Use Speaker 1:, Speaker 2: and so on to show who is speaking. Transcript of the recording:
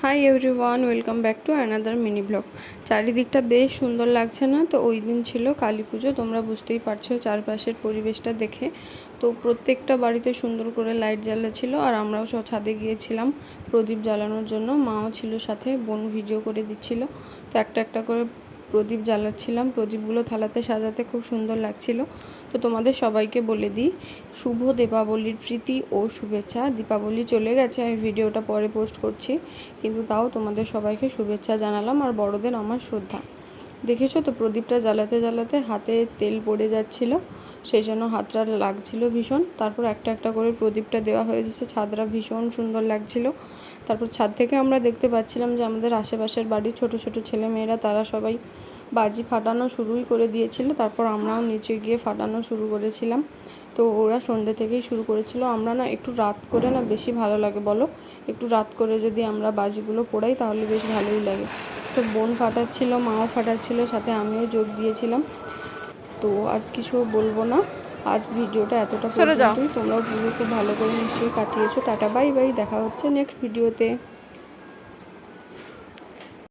Speaker 1: Hi everyone, welcome back to another mini blog. চারিদিকটা বেশ সুন্দর লাগছে না? তো ওই দিন ছিল কালী পুজো, তোমরা বুঝতেই পারছো চারপাশের পরিবেশটা দেখে। তো প্রত্যেকটা বাড়িতে সুন্দর করে লাইট জ্বালাচ্ছিল, আর আমরাও সব ছাদে গিয়েছিলাম প্রদীপ জ্বালানোর জন্য। মাও ছিল সাথে, বোন ভিডিও করে দিচ্ছিল। তো একটা একটা করে প্রদীপ জ্বালাচ্ছিলাম, প্রদীপগুলো থালাতে সাজাতে খুব সুন্দর লাগছিল। তো তোমাদের সবাইকে বলে দিই, শুভ দীপাবলির প্রীতি ও শুভেচ্ছা। দীপাবলি চলে গেছে, আমি ভিডিওটা পরে পোস্ট করছি, কিন্তু তাও তোমাদের সবাইকে শুভেচ্ছা জানালাম, আর বড়দের আমার শ্রদ্ধা। দেখেছো তো প্রদীপটা জ্বালাতে জ্বালাতে হাতে তেল পড়ে যাচ্ছিল, সেই জন্য হাতটা লাগছিল ভীষণ। তারপর একটা একটা করে প্রদীপটা দেওয়া হয়েছে, ছাদটা ভীষণ সুন্দর লাগছিল। তারপর ছাদ থেকে আমরা দেখতে পাচ্ছিলাম যে আমাদের আশেপাশের বাড়ির ছোট ছোট ছেলে মেয়েরা তারা সবাই বাজি ফাটানো শুরুই করে দিয়েছিল। তারপর আমরাও নিচে গিয়ে ফাটানো শুরু করেছিলাম। তো ওরা সন্ধ্যে থেকেই শুরু করেছিল। আমরা না একটু রাত করে না বেশি ভালো লাগে, বলো? একটু রাত করে যদি আমরা বাজিগুলো পোড়াই তাহলে বেশ ভালোই লাগে। তো বোন ফাটাচ্ছিল, মাও ফাটাচ্ছিল, সাথে আমিও যোগ দিয়েছিলাম। তো আজ কিছু বলবো না, আজ ভিডিওটা এতটা পর্যন্তই। তোমরাও পুজো খুব ভালো করে নিশ্চয়ই কাটিয়েছো। টাটা, বাই বাই, দেখা হচ্ছে নেক্সট ভিডিওতে।